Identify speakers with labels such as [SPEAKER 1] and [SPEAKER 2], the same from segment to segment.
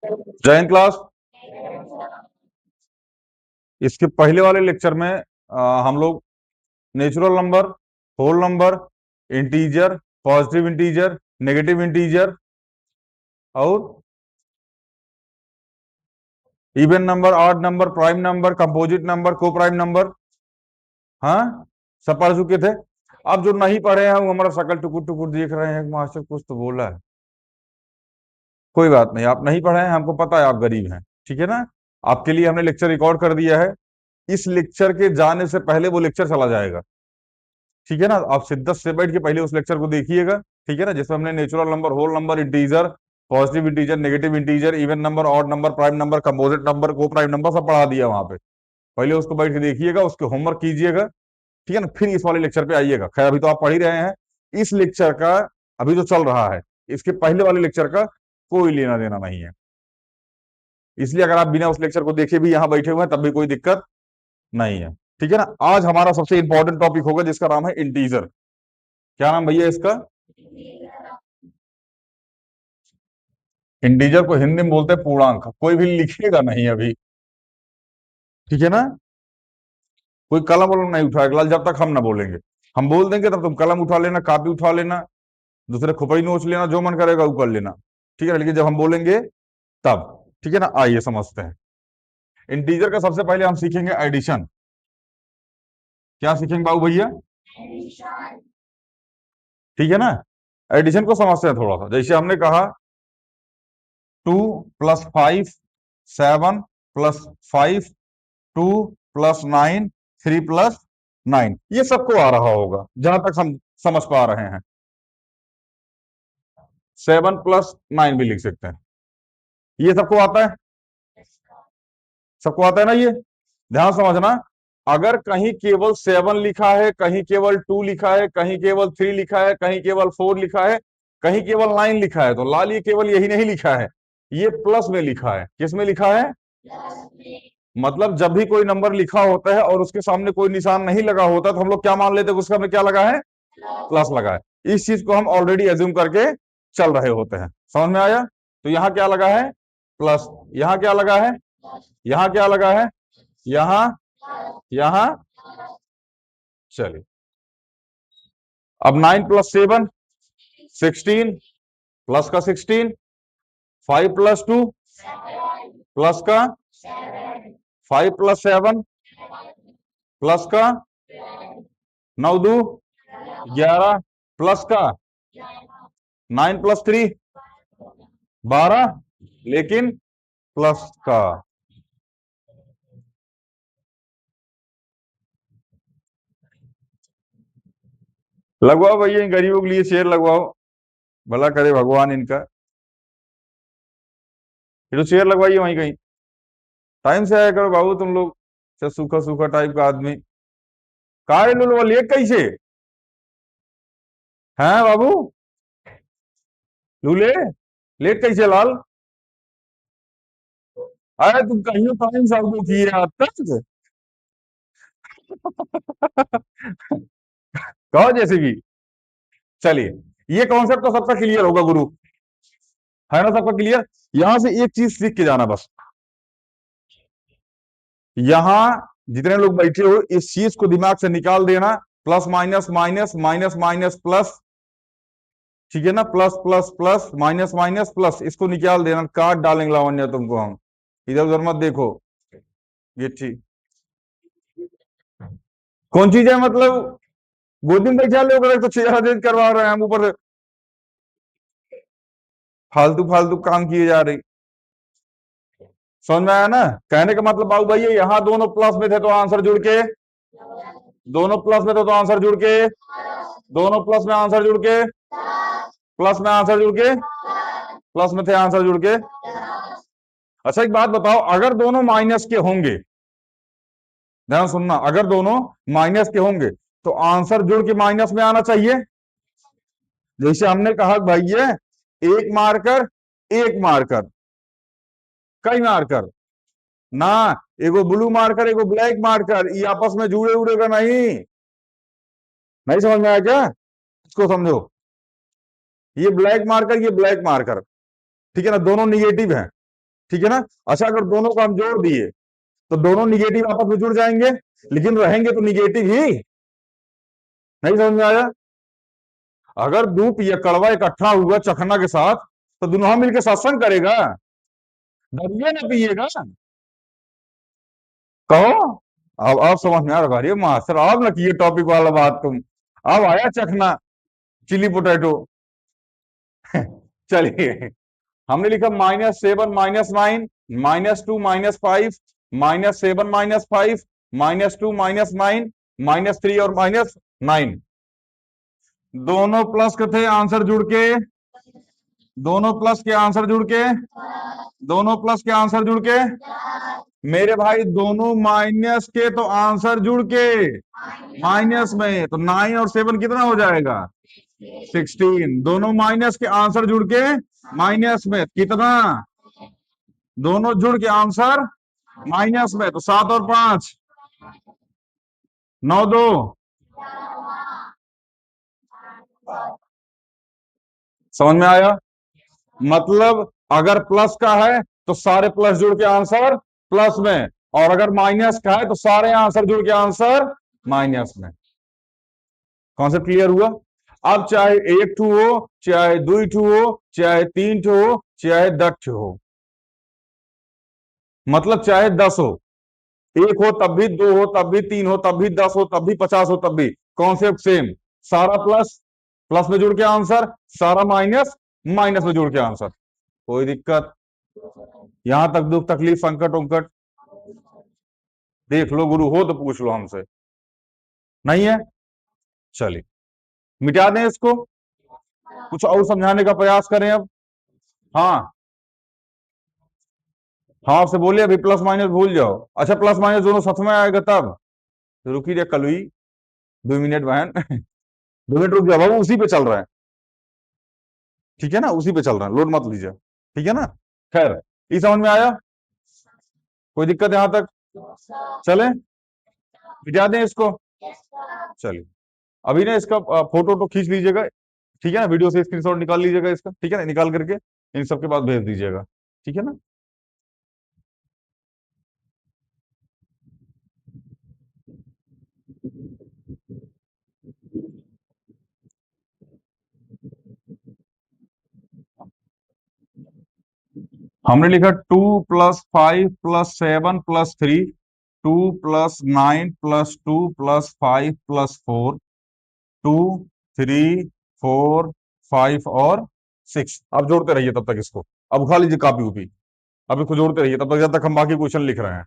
[SPEAKER 1] जय हिंद क्लास। इसके पहले वाले लेक्चर में हम लोग natural number, whole number, integer, positive integer, negative integer और even number, odd number, prime number, composite number, coprime number, हाँ सब पढ़ चुके थे। अब जो नहीं पढ़े हैं वो हमारा शकल टुकुर टुकुर देख रहे हैं, मास्टर कुछ तो बोला है। कोई बात नहीं, आप नहीं पढ़े हैं, हमको पता है आप गरीब हैं, ठीक है ना। आपके लिए हमने लेक्चर रिकॉर्ड कर दिया है। इस लेक्चर के जाने से पहले वो लेक्चर चला जाएगा, ठीक है ना। आप शिद्दत से बैठ के पहले उस लेक्चर को देखिएगा, ठीक है ना, जिसमें हमने natural number, whole number, integer, positive integer, negative integer, even number, odd number, prime number, composite number, coprime number सब पढ़ा दिया वहां पे। पहले उसको बैठ के देखिएगा, उसके होमवर्क कीजिएगा, ठीक है ना, फिर इस वाले लेक्चर पे आइएगा। खैर अभी तो आप पढ़ ही रहे हैं। इस लेक्चर का अभी जो चल रहा है, इसके पहले वाले लेक्चर का कोई लेना देना नहीं है। इसलिए अगर आप बिना उस लेक्चर को देखे भी यहां बैठे हुए हैं तब भी कोई दिक्कत नहीं है, ठीक है ना। आज हमारा सबसे इंपॉर्टेंट टॉपिक होगा जिसका नाम है इंटीजर। क्या नाम भैया इसका? इंटीजर को हिंदी में बोलते हैं पूर्णांक। कोई भी लिखेगा नहीं अभी, ठीक है ना। कोई कलम वलम नहीं उठाएगा जब तक हम ना बोलेंगे। हम बोल देंगे तब तुम कलम उठा लेना, कापी उठा लेना, दूसरे खोपड़ी नोच लेना, जो मन करेगा वो कर लेना, ठीक है। लेकिन जब हम बोलेंगे तब, ठीक है ना। आइए समझते हैं। इंटीजर का सबसे पहले हम सीखेंगे एडिशन। क्या सीखेंगे बाबू भैया? ठीक है ना। एडिशन को समझते हैं थोड़ा सा। जैसे हमने कहा 2 + 5 7 + 5 2 + 9 3 + 9, ये सबको आ रहा होगा जहां तक हम समझ पा रहे हैं। 7 + 9 भी लिख सकते हैं, ये सबको आता है। सबको आता है ना ये। ध्यान समझना, अगर कहीं केवल 7 लिखा है, कहीं केवल 2 लिखा है, कहीं केवल 3 लिखा है, कहीं केवल 4 लिखा है, कहीं केवल 9 लिखा है, तो लाल ये केवल यही नहीं लिखा है, ये प्लस में लिखा है। किस में लिखा है? मतलब जब भी कोई नंबर लिखा होता है और उसके सामने कोई निशान नहीं लगा होता तो हम लोग क्या मान लेते हैं, उसके सामने क्या लगा है? प्लस लगा है। इस चीज को हम ऑलरेडी एज्यूम करके चल रहे होते हैं। समझ में आया? तो यहाँ क्या लगा है? प्लस। यहाँ क्या लगा है? यहाँ क्या लगा है? यहाँ, यहाँ। चलिए, अब 9 + 7 16, प्लस का 16, 5 + 2 प्लस का, 5 + 7 प्लस का, 9 × 2 11 प्लस का, 9 + 3 12, लेकिन प्लस का। लगवाओ भैया इन गरीबों के लिए शेर लगवाओ, भला करे भगवान इनका। ये तो शेर लगवाइए वहीं कहीं। टाइम से आया करो बाबू तुम लोग, सूखा सूखा टाइप का आदमी। कहा लो लेट कैसे हैं बाबू? लूले लेट कैसे लाल? अरे तुम कहीं टाइम से आपको किए आज तक। कहो जैसे भी। चलिए, ये कॉन्सेप्ट तो सबका क्लियर होगा गुरु, है ना, सबका क्लियर। यहां से एक चीज सीख के जाना बस। यहां जितने लोग बैठे हो इस चीज को दिमाग से निकाल देना, plus minus minus minus minus plus, ठीक है ना। Plus plus plus minus minus plus, इसको निकाल देना, काट डालेंगे लावण्य तुमको हम। इधर उधर मत देखो। ये ठीक कौन चीज है मतलब? गोदी में बैठा लोग तो 6 हजार करवा रहे हैं हम, ऊपर से फालतू फालतू काम किए जा रही। समझ में आया ना? कहने का मतलब बाबू भैया यहाँ दोनों प्लस में थे तो आंसर जुड़ के, दोनों प्लस में थे तो आंसर जुड़ के, दोनों प्लस में आंसर जुड़ के, प्लस में आंसर जुड़ के, प्लस में थे आंसर जुड़ के। अच्छा एक बात बताओ, अगर दोनों माइनस के होंगे, ध्यान सुनना, अगर दोनों माइनस के होंगे तो आंसर जुड़ के माइनस में आना चाहिए। जैसे हमने कहा भैया एक मार्कर, एक मार्कर, कई मार्कर ना, एगो ब्लू मार्कर एगो ब्लैक मार्कर, ये आपस में जुड़े उड़ेगा नहीं। नहीं समझ में आया क्या? इसको समझो, ये ब्लैक मार्कर, ये ब्लैक मार्कर, ठीक है ना, दोनों निगेटिव हैं। ठीक है ना। अच्छा, अगर दोनों को हम जोड़ दिए तो दोनों निगेटिव आपस में जुड़ जाएंगे, लेकिन रहेंगे तो निगेटिव ही। नहीं समझ में आया? अगर दूध या कड़वा इकट्ठा हुआ चखना के साथ तो दोनों मिलकर सत्संग करेगा, दरिए ना पिएगा। कहो। अब समझ में आ रहा। अरे मास्टर, अब ना किए टॉपिक वाला बात तुम। अब आया चखना, चिली पोटैटो। चलिए, हमने लिखा -7 -9 -2 -5 -7 -5 -2 -9 -3 और -9। दोनों प्लस के थे, आंसर जुड़ के। दोनों प्लस के आंसर जुड़ के। दोनों प्लस के आंसर जुड़ के। मेरे भाई दोनों माइनस के तो आंसर जुड़ के माइनस में, तो 9 और 7 कितना हो जाएगा? 16। दोनों माइनस के आंसर जुड़ के माइनस में कितना? दोनों जुड़ के आंसर माइनस में, तो 7 और 5 9 2। समझ में आया? मतलब अगर प्लस का है तो सारे प्लस जुड़ के आंसर प्लस में, और अगर माइनस का है तो सारे आंसर जुड़ के आंसर माइनस में। कॉन्सेप्ट क्लियर हुआ? अब चाहे एक ठू हो, चाहे दुई ठू हो, चाहे तीन ठू हो, चाहे 10 ठू हो, मतलब चाहे 10 हो, एक हो तब भी, दो हो तब भी, तीन हो तब भी, 10 हो तब भी, 50 हो तब भी, कॉन्सेप्ट सेम। सारा प्लस प्लस में जुड़ के आंसर, सारा माइनस माइनस में जुड़ के आंसर। कोई दिक्कत? यहां तक दुख तकलीफ संकट उंकट देख लो, गुरु हो तो पूछ लो हमसे। नहीं है? चलिए, मिटा दें इसको, कुछ और समझाने का प्रयास करें अब। हाँ, हाँ आपसे बोलिए अभी प्लस माइनस भूल जाओ। अच्छा, प्लस माइनस दोनों साथ में आएगा तब। तो रुकी रे कलुई, 2 मिनट बहन। 2 मिनट रुक जाओ बाबू, उसी पे चल रहा है। ठीक है ना, उसी पे चल रहा है, लोड मत लीजिए। ठीक है ना। खैर, ये समझ में आया? कोई दिक्कत यहां तक? चले, मिटा दें इसको। चलिए, अभी ना इसका फोटो तो खींच लीजिएगा। ठीक है ना, वीडियो से स्क्रीनशॉट निकाल लीजिएगा इसका। ठीक है ना, निकाल करके इन सबके पास भेज दीजिएगा। ठीक है ना। हमने लिखा 2 + 5 + 7 + 3, 2 + 9 + 2 + 5 + 4, 2 3 4 5 और 6। अब जोड़ते रहिए तब तक इसको। अब उठा लीजिए कॉपी उपी, अब इसको जोड़ते रहिए तब तक, जब तक हम बाकी क्वेश्चन लिख रहे हैं।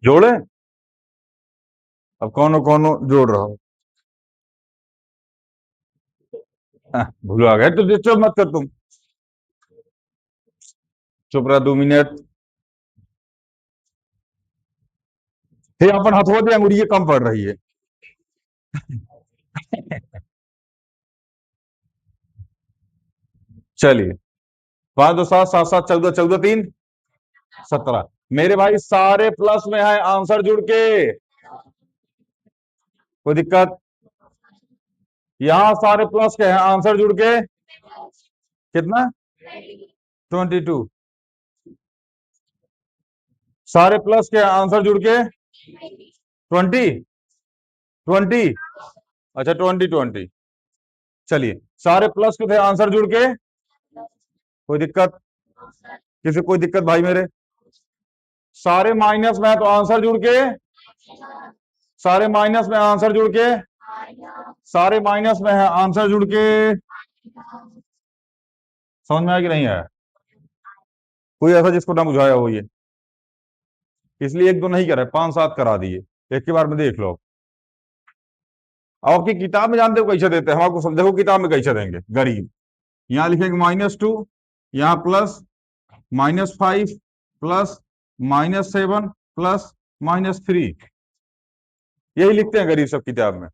[SPEAKER 1] जोड़े? अब कौन कौन जोड़ रहा हो? भूल आ गए तो डिस्टर्ब मत कर तुम। चुप रहा 2 मिनट। हे अपन हथवा दे, अंगुरी कम पड़ रही है। चलिए, 5 2 7 7 7 14 14 3 17। मेरे भाई सारे प्लस में है, आंसर जुड़ के। कोई दिक्कत? यहां सारे प्लस के हैं, आंसर जुड़ के कितना? 22। सारे प्लस के आंसर जुड़ के 20। 20। अच्छा, 20 20। चलिए, सारे प्लस के थे, आंसर जुड़ के। कोई दिक्कत? किसी कोई दिक्कत भाई मेरे? सारे माइनस में है तो आंसर जुड़ के, सारे माइनस में आंसर जुड़ के, सारे माइनस में है आंसर जुड़ के। समझ में आया कि नहीं आया? कोई ऐसा जिसको ना बुझाया हो ये? इसलिए एक दो नहीं करा, 5 7 करा दिए एक के बार में, देख लो। अब आपकी किताब में जानते हो कैसे देते हैं हम आपको, देखो किताब में कैसे देंगे गरीब। यहां लिखेंगे -2, यहां प्लस -5 प्लस -7 प्लस -3। यही लिखते हैं गरीब सब किताब में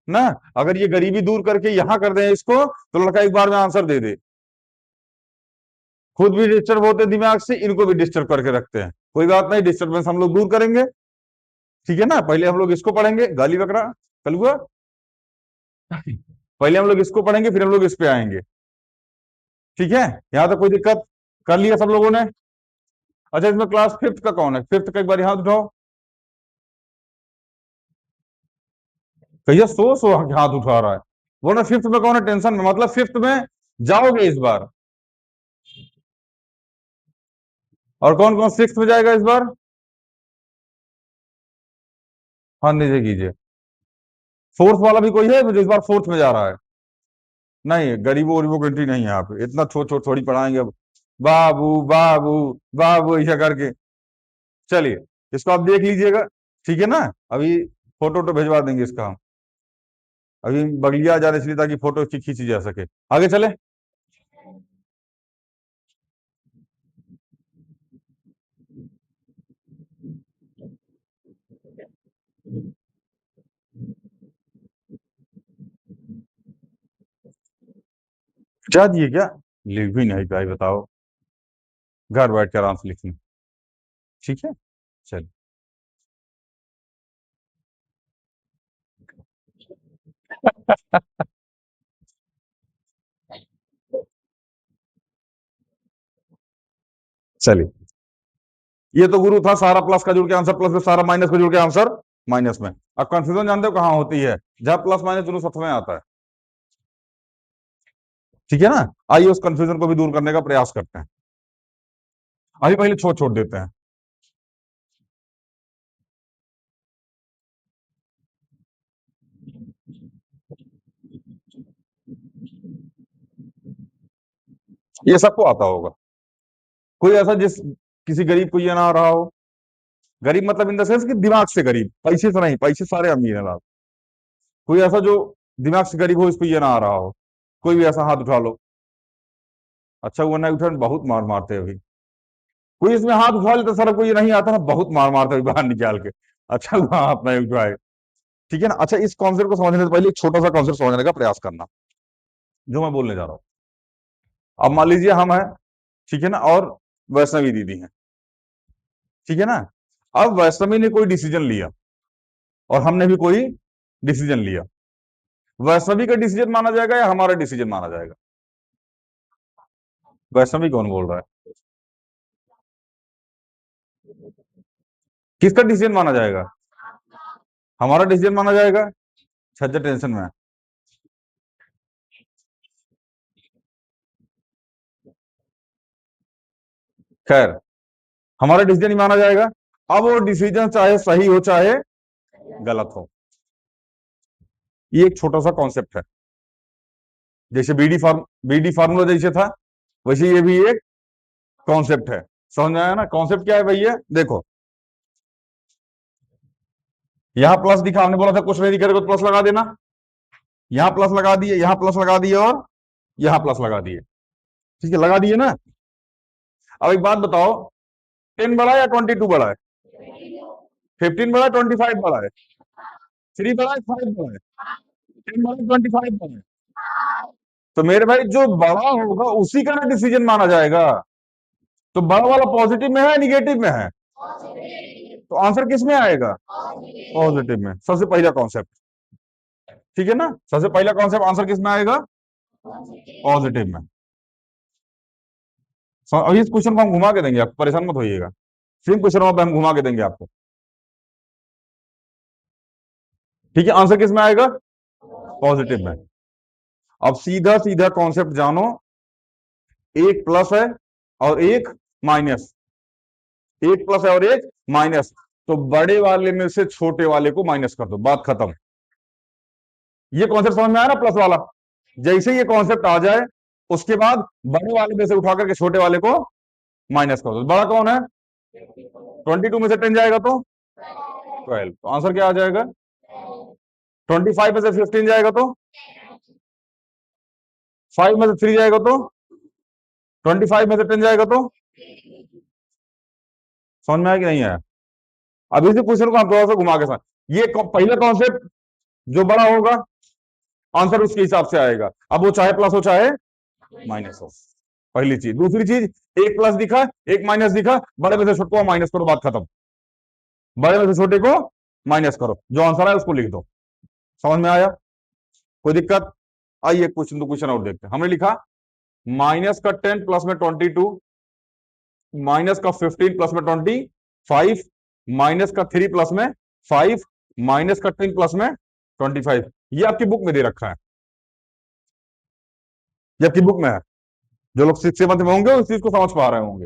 [SPEAKER 1] ना। अगर ये गरीबी दूर करके यहां कर दें इसको, तो लड़का एक बार में आंसर दे दे। खुद भी डिस्टर्ब होते दिमाग से, इनको भी डिस्टर्ब करके रखते हैं। कोई बात नहीं, डिस्टर्बेंस हम लोग दूर करेंगे, ठीक है ना। पहले हम लोग इसको पढ़ेंगे, गाली बकरा कलुआ। पहले हम लोग इसको पढ़ेंगे, फिर हम लोग इस पे आएंगे, ठीक है। यहां तक कोई दिक्कत? कर लिया सब लोगों ने? अच्छा, इसमें क्लास फिफ्थ का कौन है? फिफ्थ का एक बार हाथ उठाओ। भैया सो हाथ उठा रहा है, बोला फिफ्थ में कौन है? टेंशन में, मतलब फिफ्थ में जाओगे इस बार। और कौन कौन सिक्स में जाएगा इस बार? हाँ, नीचे कीजिए। फोर्थ वाला भी कोई है जो इस बार फोर्थ में जा रहा है? नहीं, गरीबों गरीबों की एंट्री नहीं है यहाँ पे, इतना छोट छोट थोड़ी पढ़ाएंगे अब। बाबू बाबू बाबू ऐसा करके। चलिए, इसको आप देख लीजिएगा, ठीक है ना। अभी फोटो तो भिजवा देंगे इसका हम। अभी बगलिया जा रहे इसलिए ताकि फोटो खींची जा सके। आगे चले। क्या दिए क्या? लिख भी नहीं पाई, बताओ। घर बैठ कर आराम से लिखना, ठीक है। चलिए, चलिए। ये तो गुरु था, सारा प्लस का जुड़ के आंसर प्लस में, सारा माइनस का जुड़ के आंसर माइनस में। अब कंफ्यूजन जानते हो कहाँ होती है? जहां प्लस माइनस दोनों साथ में आता है, ठीक है ना। आइए उस कंफ्यूजन को भी दूर करने का प्रयास करते हैं। अभी पहले छोड़ छोड़ देते हैं। ये सबको आता होगा। कोई ऐसा जिस किसी गरीब को ये ना आ रहा हो? गरीब मतलब इन द सेंस कि दिमाग से गरीब, पैसे से नहीं, पैसे सारे अमीर हैं लाभ। कोई ऐसा जो दिमाग से गरीब हो, इसको ये ना आ रहा हो? कोई भी ऐसा हाथ उठा लो। अच्छा, वो नहीं उठा, बहुत मार मारते हैं अभी। कोई इसमें हाथ उठा लेता सर, कोई ये नहीं आता ना, बहुत मार मारते हैं बाहर निकाल के। अच्छा, वो हाथ नहीं उठाए, ठीक है ना। अच्छा, इस कॉन्सेप्ट को समझने से पहले एक छोटा सा कॉन्सेप्ट समझने का प्रयास करना, जो मैं बोलने जा रहा हूं। अब मान लीजिए हम हैं, ठीक है ना, और वैष्णवी दीदी हैं, ठीक है ना। अब वैष्णवी ने कोई डिसीजन लिया और हमने भी कोई डिसीजन लिया। वैष्णवी का डिसीजन माना जाएगा या हमारा डिसीजन माना जाएगा? वैष्णवी कौन बोल रहा है? किसका डिसीजन माना जाएगा? हमारा डिसीजन माना जाएगा। छज्जा टेंशन में है। खैर, हमारा डिसीजन ही माना जाएगा। अब वो डिसीजन चाहे सही हो चाहे गलत हो, ये एक छोटा सा कॉन्सेप्ट है। जैसे बीडी फार्मूला जैसे था, वैसे ये भी एक कॉन्सेप्ट है। समझ में आया ना? कॉन्सेप्ट क्या है भैया? देखो, यहां प्लस दिखा, हमने बोला था कुछ नहीं दिखेगा तो प्लस लगा देना। यहां प्लस लगा दिए, यहां प्लस लगा दिए, और यहां प्लस लगा दिए, ठीक है, लगा दिए ना। अब एक बात बताओ, 10 बड़ा है या 22 बड़ा है? 15 बड़ा है, 25 बड़ा है? 3 बड़ा है, 5 बड़ा है? 10 बड़ा है, 25 बड़ा है? तो मेरे भाई, जो बड़ा होगा उसी का ना डिसीजन माना जाएगा। तो बड़ा वाला पॉजिटिव में है, निगेटिव में है? तो आंसर किस में आएगा? पॉजिटिव में। सबसे पहला कॉन्सेप्ट, ठीक है ना। सबसे पहला कॉन्सेप्ट, आंसर किस में आएगा? पॉजिटिव में। अभी इस क्वेश्चन को हम घुमा के देंगे, आप परेशान मत होइएगा। सेम क्वेश्चन हम घुमा के देंगे आपको, ठीक है। आंसर किस में आएगा? पॉजिटिव में। अब सीधा सीधा कॉन्सेप्ट जानो, एक प्लस है और एक माइनस, एक प्लस है और एक माइनस, तो बड़े वाले में से छोटे वाले को माइनस कर दो, बात खत्म। ये कॉन्सेप्ट समझ में आया ना, प्लस वाला? जैसे ये कॉन्सेप्ट आ जाए, उसके बाद बड़े वाले में से उठा करके छोटे वाले को माइनस कर दो। बड़ा कौन है? 22 में से 10 जाएगा तो 12, तो आंसर क्या आ जाएगा? 25 में से 15 जाएगा तो 5 में से 3 जाएगा तो 25 में से 10 जाएगा तो। समझ में आया कि नहीं आया? अब इसी क्वेश्चन को हम थोड़ा सा घुमा के साथ, ये पहला कॉन्सेप्ट, जो बड़ा होगा आंसर उसके हिसाब से आएगा। अब वो चाहे प्लस हो चाहे माइनस हो। पहली चीज। दूसरी चीज, एक प्लस दिखा एक माइनस दिखा, बड़े में से छोटे को माइनस करो, बात खत्म। बड़े में से छोटे को माइनस करो, जो आंसर है उसको लिख दो। समझ में आया? कोई दिक्कत? आइए क्वेश्चन, तो क्वेश्चन और देखते हैं। हमने लिखा माइनस का 10 प्लस में 22, माइनस का 15 प्लस में 25, माइनस का 3 प्लस में 5, माइनस का 10 प्लस में 25। ये आपकी बुक में दे रखा है, ये आपकी बुक में है। जो लोग 6th 7th में होंगे उस चीज को समझ पा रहे होंगे।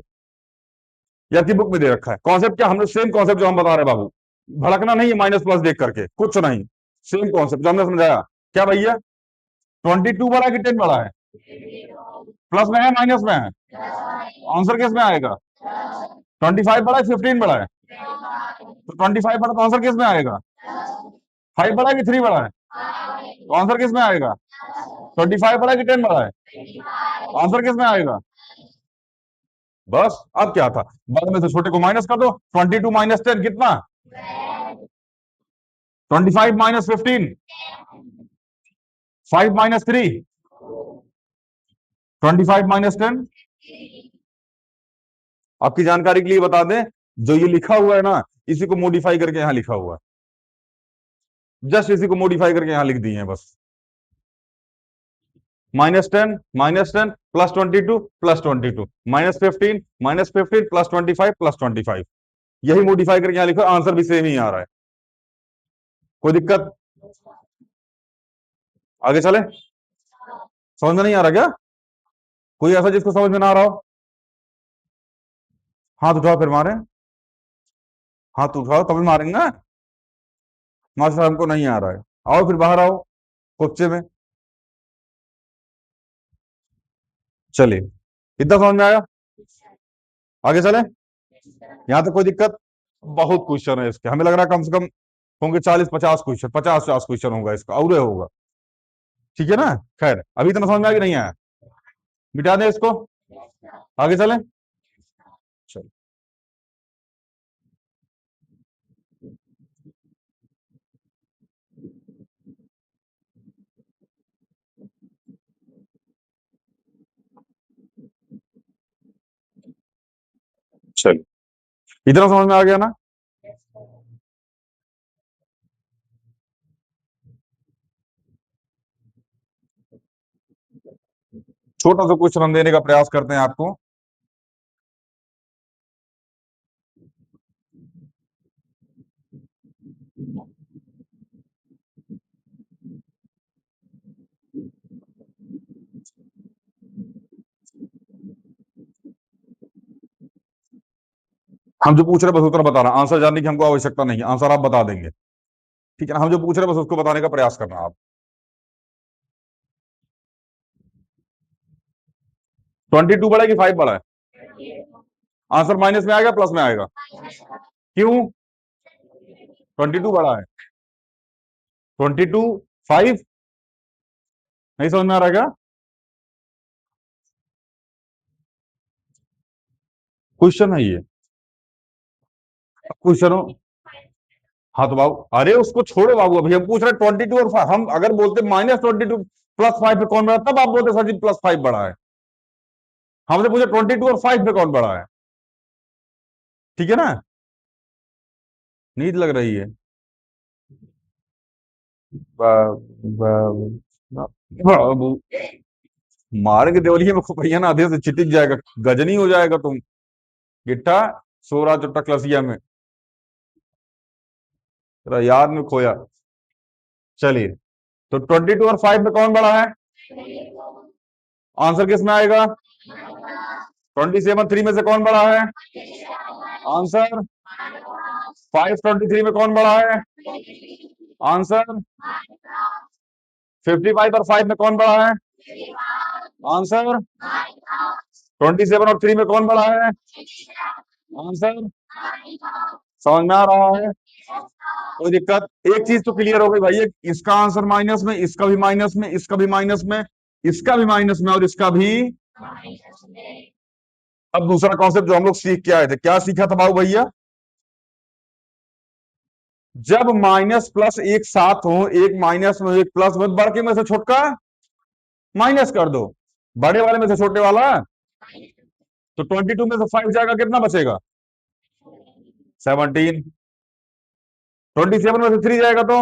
[SPEAKER 1] ये आपकी बुक में दे रखा है। कॉन्सेप्ट क्या? हमने सेम कॉन्सेप्ट जो हम बता रहे हैं बाबू, भड़कना नहीं है माइनस प्लस देख करके, कुछ नहीं, सेम कॉन्सेप्ट जो हमने समझाया। क्या भैया? 22 बड़ा है कि 10 बड़ा है? प्लस में है माइनस में है? आंसर किस में आएगा? 25 बड़ा है 15 बड़ा है? तो 25 बड़ा, तो आंसर किस में आएगा? 5 बड़ा है कि 3 बड़ा है? तो आंसर किस में आएगा? 25 बड़ा है कि 10 बड़ा है? आंसर किस में आएगा? बस। अब क्या था? बड़े में से छोटे को माइनस कर दो। 22 माइनस 10 कितना? 25 माइनस 15, 5 माइनस 3, 25 माइनस 10। आपकी जानकारी के लिए बता दें, जो ये लिखा हुआ है ना, इसी को मॉडिफाई करके यहां लिखा हुआ है। जस्ट इसी को मॉडिफाई करके यहां लिख दिए हैं बस। -10 प्लस 22 प्लस 22, -15 प्लस 25 प्लस 25, यही मॉडिफाई करके यहां लिखो। आंसर भी सेम ही आ रहा है। कोई दिक्कत? आगे चले? समझ में नहीं आ रहा क्या? कोई ऐसा जिसको समझ में ना आ रहा हो? हाथ उठाओ फिर मारे। हाथ उठाओ तभी मारेंगे ना। मास्टर हमको नहीं आ रहा है। आओ फिर बाहर आओ कोच्चे में। चलिए, इतना समझ में आया? आगे चले? यहां तक कोई दिक्कत? बहुत क्वेश्चन है इसके, हमें लग रहा है कम से कम होंगे 40-50 क्वेश्चन, 50-50 क्वेश्चन होगा इसका, और होगा। ठीक है ना? खैर, अभी इतना समझ में आया कि नहीं आया? मिटा दें इसको, आगे चलें? चलो, चलो, इतना समझ में आ गया ना? छोटा सा क्वेश्चन हम देने का प्रयास करते हैं आपको। हम जो पूछ रहे हैं बस उत्तर बता रहा, आंसर जानने की हमको आवश्यकता नहीं है, आंसर आप बता देंगे। ठीक है ना? हम जो पूछ रहे हैं बस उसको बताने का प्रयास करना आप। 22 बड़ा है कि 5 बड़ा है? आंसर माइनस में आएगा प्लस में आएगा? क्यों? 22 बड़ा है। 22, 5। नहीं समझ में आ रहा क्या? क्वेश्चन है ये, क्वेश्चन। हाँ तो बाबू, अरे उसको छोड़ो बाबू, अभी हम पूछ रहे 22 और 5। हम अगर बोलते -22 प्लस 5 पे कौन बड़ा, तब आप बोलते सर जी प्लस 5 बड़ा है। हमसे पूछे 22 और 5 पे कौन बड़ा है। ठीक है ना? नींद लग रही है? बाबू, मारेंगे देवलिए में खुपैया ना, आधे से चिटिक जाएगा, गजनी हो जाएगा तुम। गिट्टा सोरा चुट्टा कलसिया में, तेरा याद में खोया। चलिए, तो 22 और 5 में कौन बड़ा है? आंसर किस में आएगा? 27 3 में से कौन बड़ा है? आंसर 5 23 में कौन बड़ा है? आंसर 55 और 5 में कौन बड़ा है? आंसर 27 और 3 में कौन बड़ा है? आंसर समझ में आ रहा है? कोई दिक्कत? एक चीज तो क्लियर हो गई भाई, इसका आंसर माइनस में, इसका भी माइनस में, इसका भी माइनस में, इसका भी माइनस में, और इसका भी। अब दूसरा कॉन्सेप्ट जो हम लोग सीख के आए थे, क्या सीखा था बाबू भैया? जब माइनस प्लस एक साथ हो, एक माइनस में एक प्लस में, बड़े में से छोटका माइनस कर दो, बड़े वाले में से छोटे वाला तो 22 में से 5 जाएगा, कितना बचेगा? 17। 27 में से 3 जाएगा तो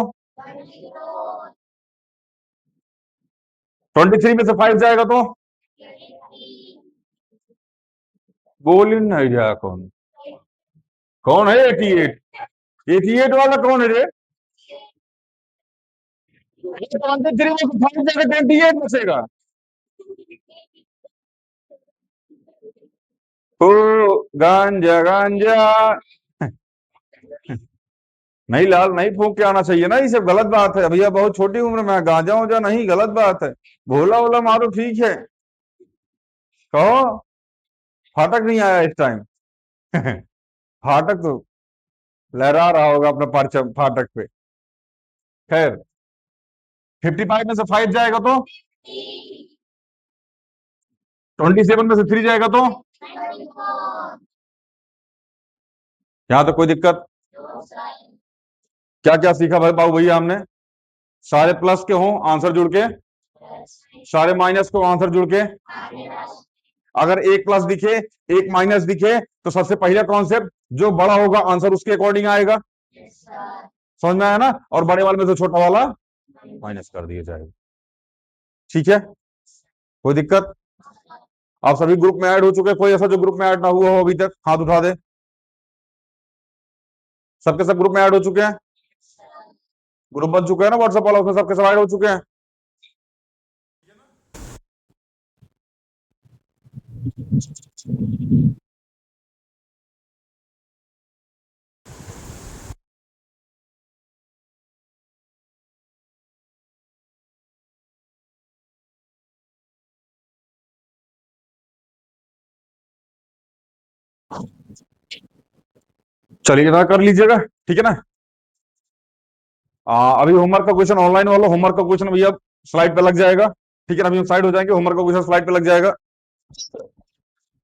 [SPEAKER 1] 23 में से 5 जाएगा तो बोल ही नहीं रहा कौन? कौन है 88? 88 वाला कौन है रे? 23 में से 5 जाएगा, 28 बचेगा। ओ गांजा गांजा। नहीं लाल, नहीं फूंक के आना चाहिए ना, ये सब गलत बात है भैया, बहुत छोटी उम्र में गांजा उजा नहीं, गलत बात है। भोला वोला मारो ठीक है। कहो। फाटक नहीं आया इस टाइम। फाटक तो लहरा रहा होगा अपना परचम फाटक पे। खैर, 55 में से 5 जाएगा तो 27 में से 3 जाएगा तो यहां तो कोई दिक्कत। क्या क्या सीखा भाई बाबू भैया हमने? सारे प्लस के हों आंसर जुड़ के, सारे माइनस को आंसर जुड़ के। अगर एक प्लस दिखे, एक माइनस दिखे, तो सबसे पहला कॉन्सेप्ट, जो बड़ा होगा आंसर उसके अकॉर्डिंग आएगा। समझ में आया ना? और बड़े वाले में से छोटा वाला माइनस कर दिया जाएगा। ठीक है, कोई दिक्कत? आप सभी ग्रुप में ऐड हो चुके हैं? कोई ऐसा जो ग्रुप में ऐड ना हुआ हो अभी तक, हाथ उठा दे। सबके सब ग्रुप में ऐड हो चुके हैं? ग्रुप बन चुके हैं ना व्हाट्सएप वाला, उसमें सबके सब ऐड हो चुके हैं? चलिए ना, कर लीजिएगा, ठीक है ना? अभी होमवर्क का क्वेश्चन ऑनलाइन वाला, होमवर्क का क्वेश्चन भैया स्लाइड पे लग जाएगा। ठीक है ना? अभी हम साइड हो जाएंगे, होमवर्क का क्वेश्चन स्लाइड पे लग जाएगा,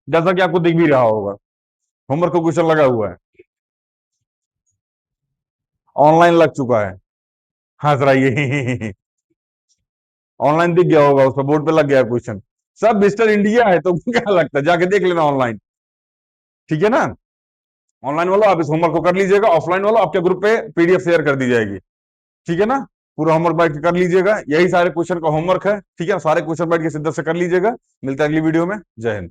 [SPEAKER 1] जैसा कि आपको दिख भी रहा होगा। होमवर्क का क्वेश्चन लगा हुआ है, ऑनलाइन लग चुका है। हंस रही है। ऑनलाइन दिख गया होगा, उस पर बोर्ड पे लग गया क्वेश्चन। सब मिस्टर इंडिया है तो क्या लगता है, जाके देख लेना ऑनलाइन। ठीक है ना? ऑनलाइन वाला आप इस होमवर्क को कर लीजिएगा, ऑफलाइन वाला आपके ग्रुप पे पीडीएफ शेयर कर दी जाएगी। ठीक है ना? पूरा होमवर्क बैठ के कर लीजिएगा, यही सारे क्वेश्चन का होमवर्क है। ठीक है, सारे क्वेश्चन बैठ के सिद्ध से कर लीजिएगा। मिलता है अगली वीडियो में। जय हिंद।